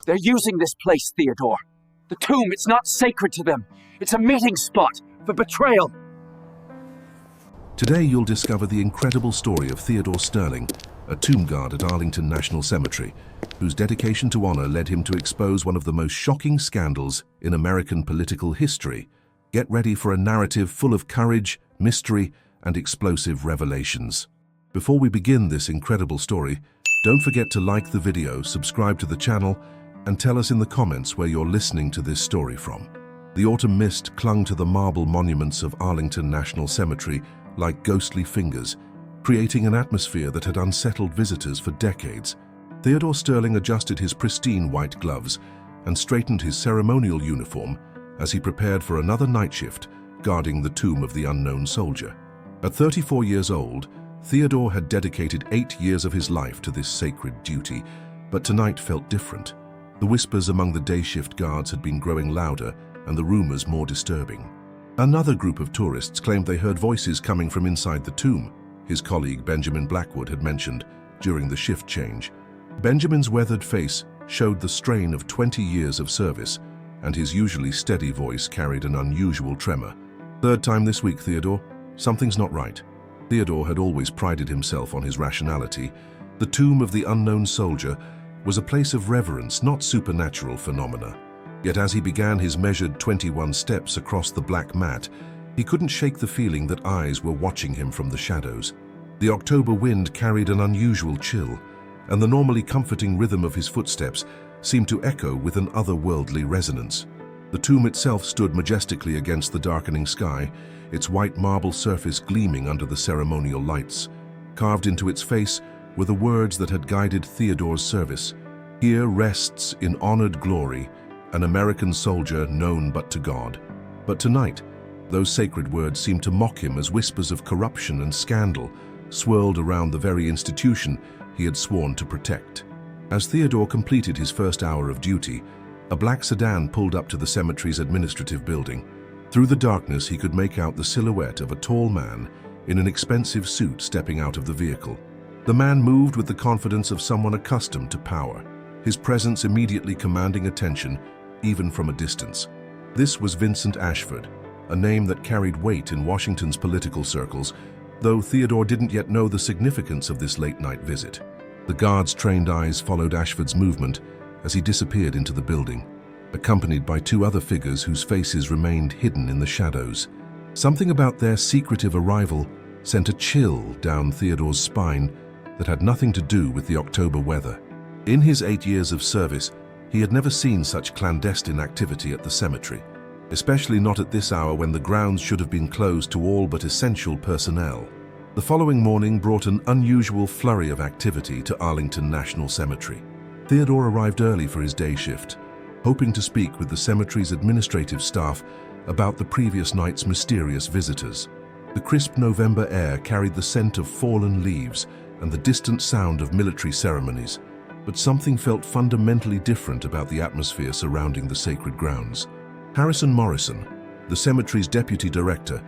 They're using this place, Theodore. The tomb, it's not sacred to them. It's a meeting spot for betrayal. Today you'll discover the incredible story of Theodore Sterling, a tomb guard at Arlington National Cemetery, whose dedication to honor led him to expose one of the most shocking scandals in American political history. Get ready for a narrative full of courage, mystery, and explosive revelations. Before we begin this incredible story, don't forget to like the video, subscribe to the channel, and tell us in the comments where you're listening to this story from. The autumn mist clung to the marble monuments of Arlington National Cemetery like ghostly fingers, creating an atmosphere that had unsettled visitors for decades. Theodore Sterling adjusted his pristine white gloves and straightened his ceremonial uniform as he prepared for another night shift guarding the tomb of the unknown soldier. At 34 years old, Theodore had dedicated 8 years of his life to this sacred duty, but tonight felt different. The whispers among the day shift guards had been growing louder and the rumors more disturbing. Another group of tourists claimed they heard voices coming from inside the tomb, his colleague Benjamin Blackwood had mentioned during the shift change. Benjamin's weathered face showed the strain of 20 years of service, and his usually steady voice carried an unusual tremor. "Third time this week, Theodore. Something's not right." Theodore had always prided himself on his rationality. The tomb of the unknown soldier was a place of reverence, not supernatural phenomena. Yet as he began his measured 21 steps across the black mat, he couldn't shake the feeling that eyes were watching him from the shadows. The October wind carried an unusual chill, and the normally comforting rhythm of his footsteps seemed to echo with an otherworldly resonance. The tomb itself stood majestically against the darkening sky, its white marble surface gleaming under the ceremonial lights. Carved into its face were the words that had guided Theodore's service: "Here rests in honored glory an American soldier known but to God." But tonight, those sacred words seemed to mock him as whispers of corruption and scandal swirled around the very institution he had sworn to protect. As Theodore completed his first hour of duty, a black sedan pulled up to the cemetery's administrative building. Through the darkness, he could make out the silhouette of a tall man in an expensive suit stepping out of the vehicle. The man moved with the confidence of someone accustomed to power, his presence immediately commanding attention, even from a distance. This was Vincent Ashford, a name that carried weight in Washington's political circles, though Theodore didn't yet know the significance of this late-night visit. The guard's trained eyes followed Ashford's movement as he disappeared into the building, accompanied by 2 other figures whose faces remained hidden in the shadows. Something about their secretive arrival sent a chill down Theodore's spine that had nothing to do with the October weather. In his 8 years of service, he had never seen such clandestine activity at the cemetery, especially not at this hour when the grounds should have been closed to all but essential personnel. The following morning brought an unusual flurry of activity to Arlington National Cemetery. Theodore arrived early for his day shift, hoping to speak with the cemetery's administrative staff about the previous night's mysterious visitors. The crisp November air carried the scent of fallen leaves and the distant sound of military ceremonies, but something felt fundamentally different about the atmosphere surrounding the sacred grounds. Harrison Morrison, the cemetery's deputy director,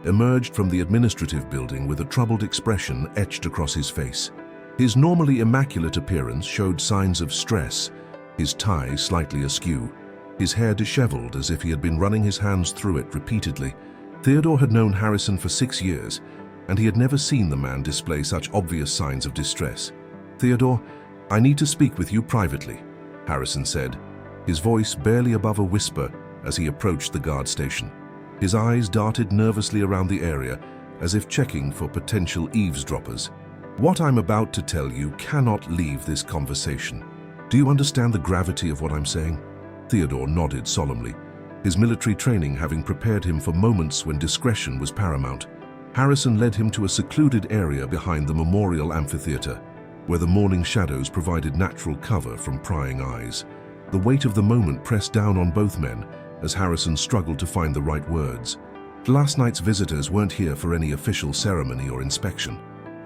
emerged from the administrative building with a troubled expression etched across his face. His normally immaculate appearance showed signs of stress, his tie slightly askew, his hair disheveled as if he had been running his hands through it repeatedly. Theodore had known Harrison for 6 years, and he had never seen the man display such obvious signs of distress. "Theodore, I need to speak with you privately," Harrison said, his voice barely above a whisper as he approached the guard station. His eyes darted nervously around the area, as if checking for potential eavesdroppers. "What I'm about to tell you cannot leave this conversation. Do you understand the gravity of what I'm saying?" Theodore nodded solemnly, his military training having prepared him for moments when discretion was paramount. Harrison led him to a secluded area behind the memorial amphitheater, where the morning shadows provided natural cover from prying eyes. The weight of the moment pressed down on both men as Harrison struggled to find the right words. "Last night's visitors weren't here for any official ceremony or inspection,"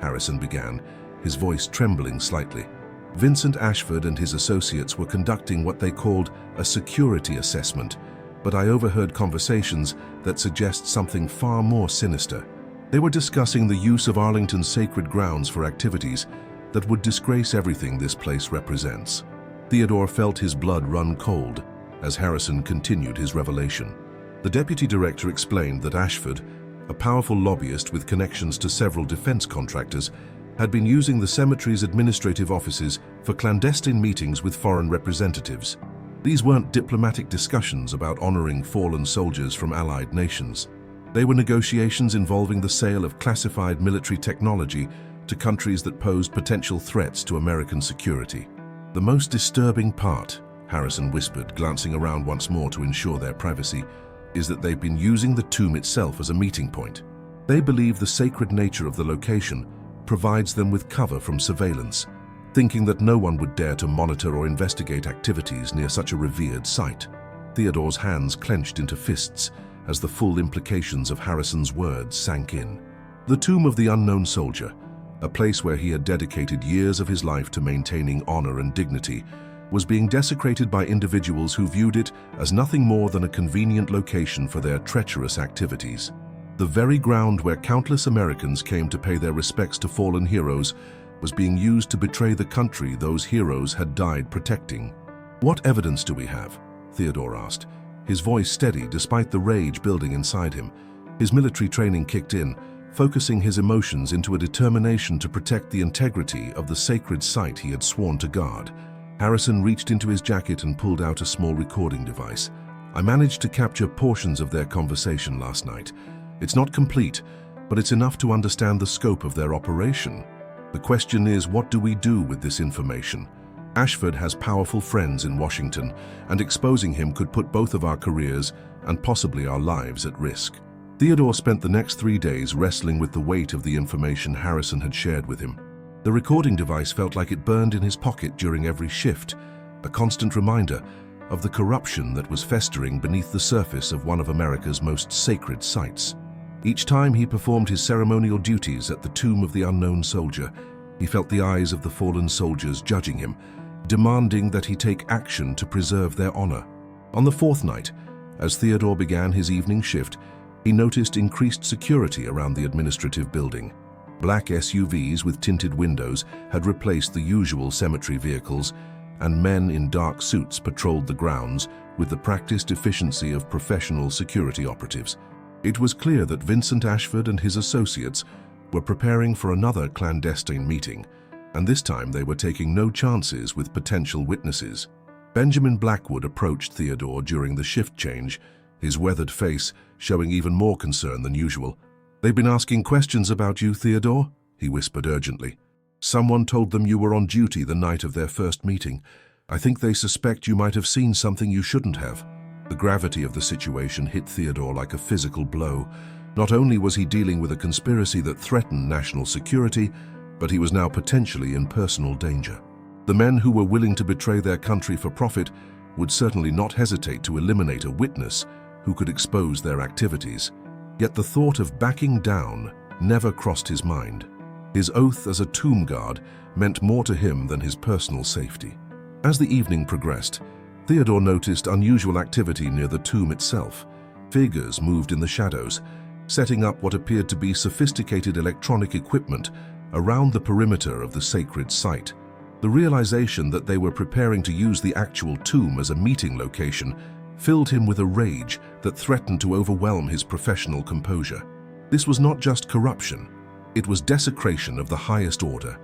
Harrison began, his voice trembling slightly. "Vincent Ashford and his associates were conducting what they called a security assessment, but I overheard conversations that suggest something far more sinister. They were discussing the use of Arlington's sacred grounds for activities that would disgrace everything this place represents." Theodore felt his blood run cold as Harrison continued his revelation. The deputy director explained that Ashford, a powerful lobbyist with connections to several defense contractors, had been using the cemetery's administrative offices for clandestine meetings with foreign representatives. These weren't diplomatic discussions about honoring fallen soldiers from allied nations. They were negotiations involving the sale of classified military technology to countries that posed potential threats to American security. The most disturbing part, Harrison whispered, glancing around once more to ensure their privacy, is that they've been using the tomb itself as a meeting point. They believe the sacred nature of the location provides them with cover from surveillance, thinking that no one would dare to monitor or investigate activities near such a revered site. Theodore's hands clenched into fists as the full implications of Harrison's words sank in. The tomb of the unknown soldier, a place where he had dedicated years of his life to maintaining honor and dignity, was being desecrated by individuals who viewed it as nothing more than a convenient location for their treacherous activities. The very ground where countless Americans came to pay their respects to fallen heroes was being used to betray the country those heroes had died protecting. "What evidence do we have?" Theodore asked, his voice steady despite the rage building inside him. His military training kicked in, focusing his emotions into a determination to protect the integrity of the sacred site he had sworn to guard. Harrison reached into his jacket and pulled out a small recording device. "I managed to capture portions of their conversation last night. It's not complete, but it's enough to understand the scope of their operation. The question is, what do we do with this information? Ashford has powerful friends in Washington, and exposing him could put both of our careers and possibly our lives at risk." Theodore spent the next 3 days wrestling with the weight of the information Harrison had shared with him. The recording device felt like it burned in his pocket during every shift, a constant reminder of the corruption that was festering beneath the surface of one of America's most sacred sites. Each time he performed his ceremonial duties at the tomb of the unknown soldier, he felt the eyes of the fallen soldiers judging him, demanding that he take action to preserve their honor. On the fourth night, as Theodore began his evening shift, he noticed increased security around the administrative building. Black SUVs with tinted windows had replaced the usual cemetery vehicles, and men in dark suits patrolled the grounds with the practiced efficiency of professional security operatives. It was clear that Vincent Ashford and his associates were preparing for another clandestine meeting, and this time they were taking no chances with potential witnesses. Benjamin Blackwood approached Theodore during the shift change, his weathered face showing even more concern than usual. "They've been asking questions about you, Theodore," he whispered urgently. "Someone told them you were on duty the night of their first meeting. I think they suspect you might have seen something you shouldn't have." The gravity of the situation hit Theodore like a physical blow. Not only was he dealing with a conspiracy that threatened national security, but he was now potentially in personal danger. The men who were willing to betray their country for profit would certainly not hesitate to eliminate a witness who could expose their activities. Yet the thought of backing down never crossed his mind. His oath as a tomb guard meant more to him than his personal safety. As the evening progressed, Theodore noticed unusual activity near the tomb itself. Figures moved in the shadows, setting up what appeared to be sophisticated electronic equipment around the perimeter of the sacred site. The realization that they were preparing to use the actual tomb as a meeting location filled him with a rage that threatened to overwhelm his professional composure. This was not just corruption, it was desecration of the highest order.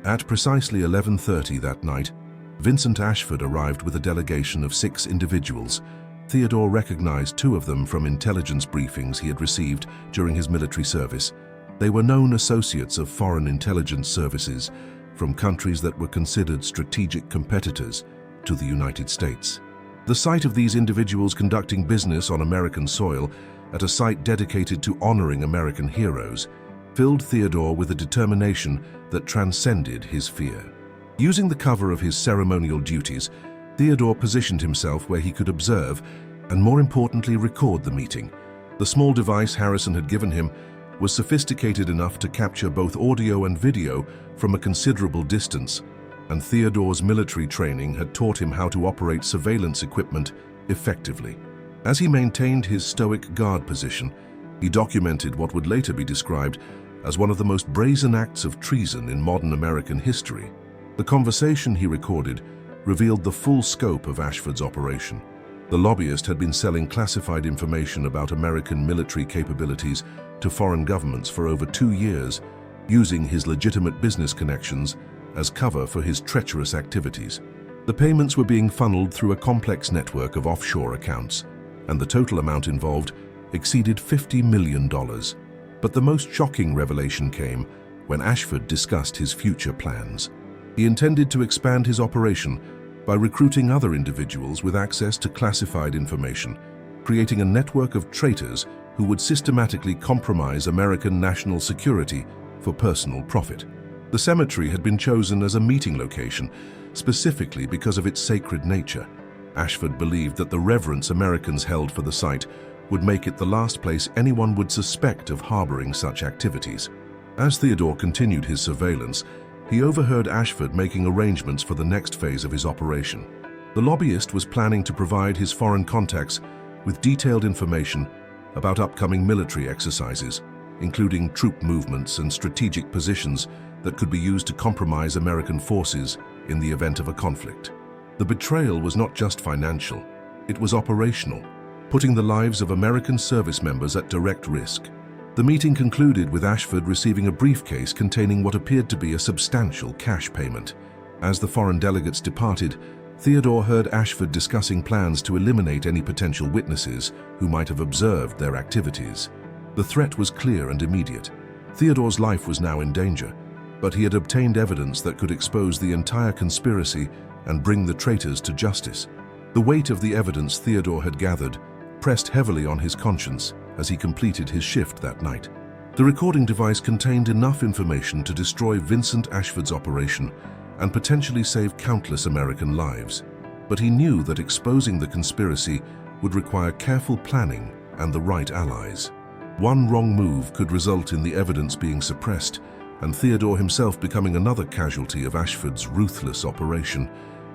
At precisely 11:30 that night, Vincent Ashford arrived with a delegation of 6 individuals. Theodore recognized 2 of them from intelligence briefings he had received during his military service. They were known associates of foreign intelligence services from countries that were considered strategic competitors to the United States. The sight of these individuals conducting business on American soil at a site dedicated to honoring American heroes filled Theodore with a determination that transcended his fear. Using the cover of his ceremonial duties, Theodore positioned himself where he could observe and, more importantly, record the meeting. The small device Harrison had given him was sophisticated enough to capture both audio and video from a considerable distance, and Theodore's military training had taught him how to operate surveillance equipment effectively. As he maintained his stoic guard position, he documented what would later be described as one of the most brazen acts of treason in modern American history. The conversation he recorded revealed the full scope of Ashford's operation. The lobbyist had been selling classified information about American military capabilities to foreign governments for over 2 years, using his legitimate business connections as cover for his treacherous activities. The payments were being funneled through a complex network of offshore accounts, and the total amount involved exceeded $50 million. But the most shocking revelation came when Ashford discussed his future plans. He intended to expand his operation by recruiting other individuals with access to classified information, creating a network of traitors who would systematically compromise American national security for personal profit. The cemetery had been chosen as a meeting location specifically because of its sacred nature. Ashford believed that the reverence Americans held for the site would make it the last place anyone would suspect of harboring such activities. As Theodore continued his surveillance, he overheard Ashford making arrangements for the next phase of his operation. The lobbyist was planning to provide his foreign contacts with detailed information about upcoming military exercises, including troop movements and strategic positions that could be used to compromise American forces in the event of a conflict. The betrayal was not just financial, it was operational, putting the lives of American service members at direct risk. The meeting concluded with Ashford receiving a briefcase containing what appeared to be a substantial cash payment. As the foreign delegates departed, Theodore heard Ashford discussing plans to eliminate any potential witnesses who might have observed their activities. The threat was clear and immediate. Theodore's life was now in danger, but he had obtained evidence that could expose the entire conspiracy and bring the traitors to justice. The weight of the evidence Theodore had gathered pressed heavily on his conscience as he completed his shift that night. The recording device contained enough information to destroy Vincent Ashford's operation and potentially save countless American lives. But he knew that exposing the conspiracy would require careful planning and the right allies. One wrong move could result in the evidence being suppressed and Theodore himself becoming another casualty of Ashford's ruthless operation.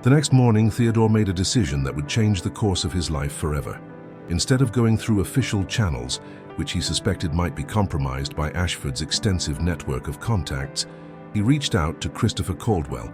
The next morning, Theodore made a decision that would change the course of his life forever. Instead of going through official channels, which he suspected might be compromised by Ashford's extensive network of contacts, he reached out to Christopher Caldwell,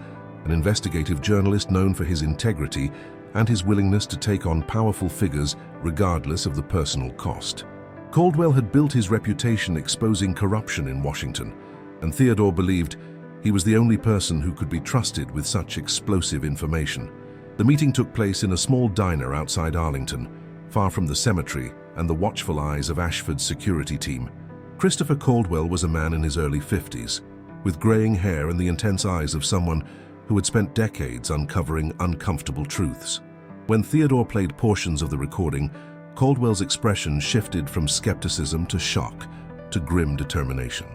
an investigative journalist known for his integrity and his willingness to take on powerful figures regardless of the personal cost. Caldwell had built his reputation exposing corruption in Washington, and Theodore believed he was the only person who could be trusted with such explosive information. The meeting took place in a small diner outside Arlington, far from the cemetery and the watchful eyes of Ashford's security team. Christopher Caldwell was a man in his early 50s, with graying hair and the intense eyes of someone who had spent decades uncovering uncomfortable truths. When Theodore played portions of the recording, Caldwell's expression shifted from skepticism to shock to grim determination.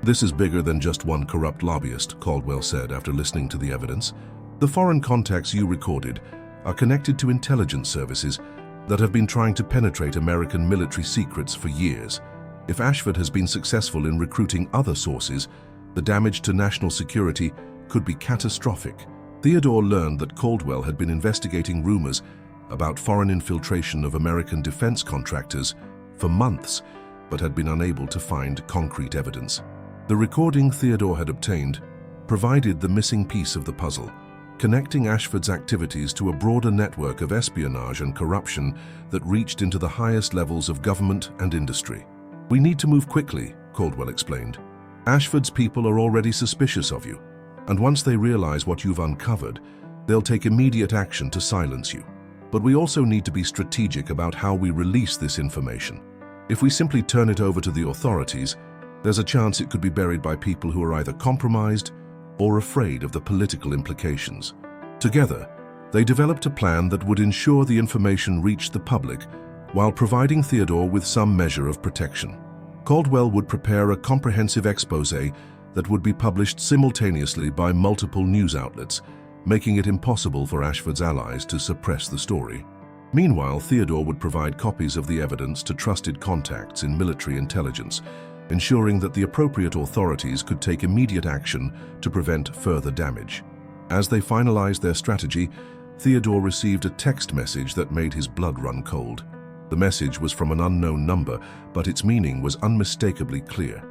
"This is bigger than just one corrupt lobbyist," Caldwell said after listening to the evidence. "The foreign contacts you recorded are connected to intelligence services that have been trying to penetrate American military secrets for years. If Ashford has been successful in recruiting other sources, the damage to national security could be catastrophic." Theodore learned that Caldwell had been investigating rumors about foreign infiltration of American defense contractors for months, but had been unable to find concrete evidence. The recording Theodore had obtained provided the missing piece of the puzzle, connecting Ashford's activities to a broader network of espionage and corruption that reached into the highest levels of government and industry. "We need to move quickly," Caldwell explained. "Ashford's people are already suspicious of you, and once they realize what you've uncovered, they'll take immediate action to silence you. But we also need to be strategic about how we release this information. If we simply turn it over to the authorities, there's a chance it could be buried by people who are either compromised or afraid of the political implications." Together, they developed a plan that would ensure the information reached the public while providing Theodore with some measure of protection. Caldwell would prepare a comprehensive exposé that would be published simultaneously by multiple news outlets, making it impossible for Ashford's allies to suppress the story. Meanwhile, Theodore would provide copies of the evidence to trusted contacts in military intelligence, ensuring that the appropriate authorities could take immediate action to prevent further damage. As they finalized their strategy, Theodore received a text message that made his blood run cold. The message was from an unknown number, but its meaning was unmistakably clear.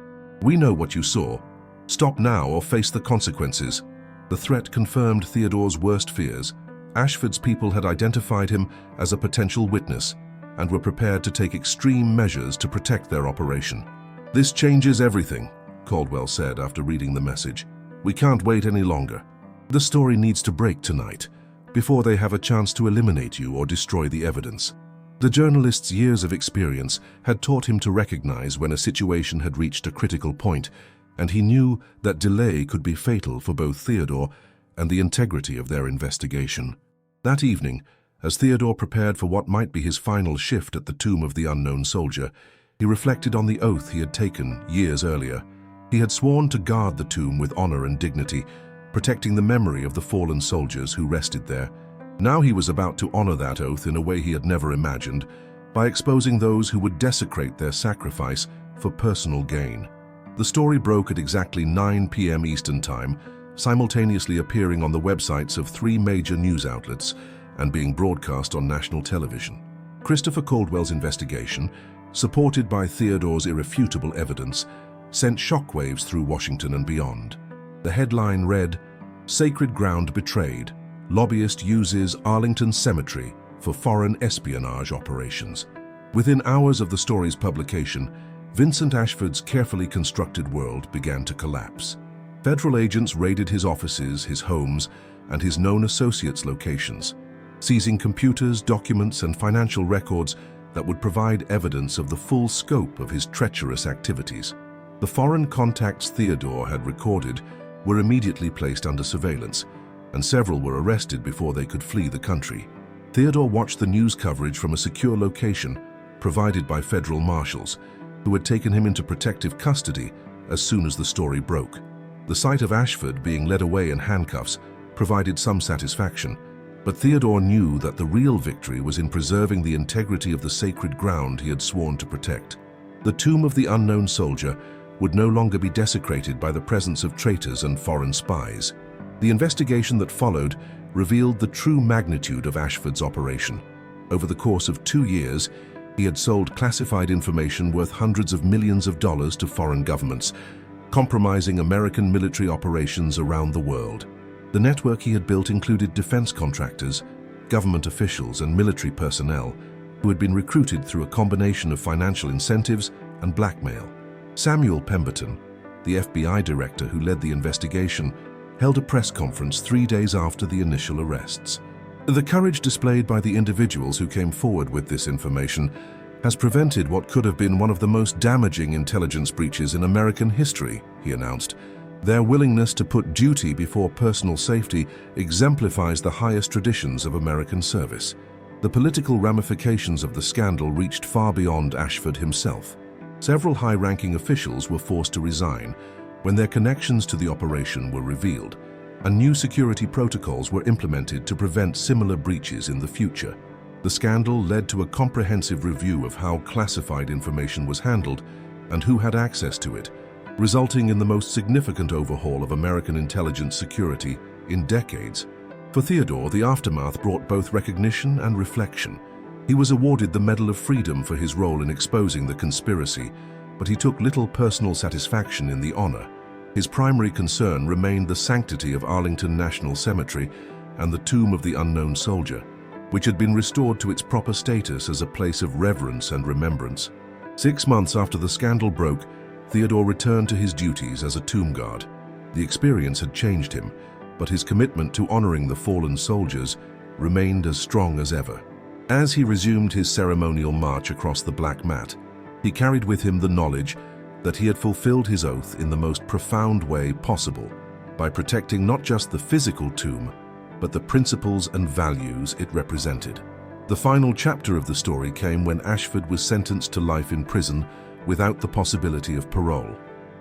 "We know what you saw. Stop now or face the consequences." The threat confirmed Theodore's worst fears, Ashford's people had identified him as a potential witness and were prepared to take extreme measures to protect their operation. "This changes everything," Caldwell said after reading the message. "We can't wait any longer. The story needs to break tonight, before they have a chance to eliminate you or destroy the evidence." The journalist's years of experience had taught him to recognize when a situation had reached a critical point, and he knew that delay could be fatal for both Theodore and the integrity of their investigation. That evening, as Theodore prepared for what might be his final shift at the tomb of the unknown soldier, he reflected on the oath he had taken years earlier. He had sworn to guard the tomb with honor and dignity, protecting the memory of the fallen soldiers who rested there. Now he was about to honor that oath in a way he had never imagined, by exposing those who would desecrate their sacrifice for personal gain. The story broke at exactly 9 p.m. Eastern Time, simultaneously appearing on the websites of 3 major news outlets and being broadcast on national television. Christopher Caldwell's investigation, supported by Theodore's irrefutable evidence, sent shockwaves through Washington and beyond. The headline read, "Sacred Ground Betrayed. Lobbyist Uses Arlington Cemetery for Foreign Espionage Operations." Within hours of the story's publication, Vincent Ashford's carefully constructed world began to collapse. Federal agents raided his offices, his homes, and his known associates' locations, seizing computers, documents, and financial records that would provide evidence of the full scope of his treacherous activities. The foreign contacts Theodore had recorded were immediately placed under surveillance, and several were arrested before they could flee the country. Theodore watched the news coverage from a secure location provided by federal marshals, who had taken him into protective custody as soon as the story broke. The sight of Ashford being led away in handcuffs provided some satisfaction, but Theodore knew that the real victory was in preserving the integrity of the sacred ground he had sworn to protect. The tomb of the unknown soldier would no longer be desecrated by the presence of traitors and foreign spies. The investigation that followed revealed the true magnitude of Ashford's operation. Over the course of 2 years, he had sold classified information worth hundreds of millions of dollars to foreign governments, compromising American military operations around the world. The network he had built included defense contractors, government officials, and military personnel who had been recruited through a combination of financial incentives and blackmail. Samuel Pemberton, the FBI director who led the investigation, held a press conference 3 days after the initial arrests. "The courage displayed by the individuals who came forward with this information has prevented what could have been one of the most damaging intelligence breaches in American history," he announced. "Their willingness to put duty before personal safety exemplifies the highest traditions of American service." The political ramifications of the scandal reached far beyond Ashford himself. Several high-ranking officials were forced to resign when their connections to the operation were revealed, and new security protocols were implemented to prevent similar breaches in the future. The scandal led to a comprehensive review of how classified information was handled and who had access to it, resulting in the most significant overhaul of American intelligence security in decades. For Theodore, the aftermath brought both recognition and reflection. He was awarded the Medal of Freedom for his role in exposing the conspiracy, but he took little personal satisfaction in the honor. His primary concern remained the sanctity of Arlington National Cemetery and the tomb of the unknown soldier, which had been restored to its proper status as a place of reverence and remembrance. 6 months after the scandal broke, Theodore returned to his duties as a tomb guard. The experience had changed him, but his commitment to honoring the fallen soldiers remained as strong as ever. As he resumed his ceremonial march across the black mat, he carried with him the knowledge that he had fulfilled his oath in the most profound way possible, by protecting not just the physical tomb, but the principles and values it represented. The final chapter of the story came when Ashford was sentenced to life in prison without the possibility of parole.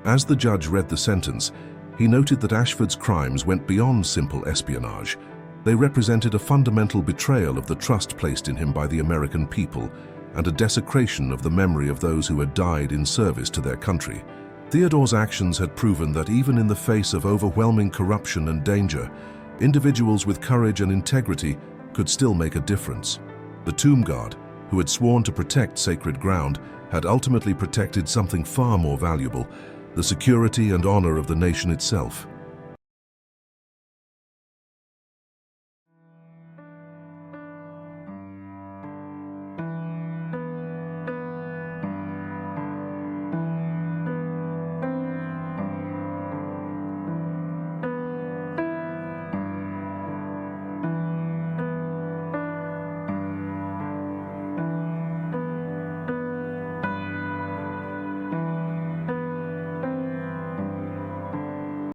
As the judge read the sentence, he noted that Ashford's crimes went beyond simple espionage. They represented a fundamental betrayal of the trust placed in him by the American people and a desecration of the memory of those who had died in service to their country. Theodore's actions had proven that even in the face of overwhelming corruption and danger, individuals with courage and integrity could still make a difference. The tomb guard, who had sworn to protect sacred ground, had ultimately protected something far more valuable: the security and honor of the nation itself.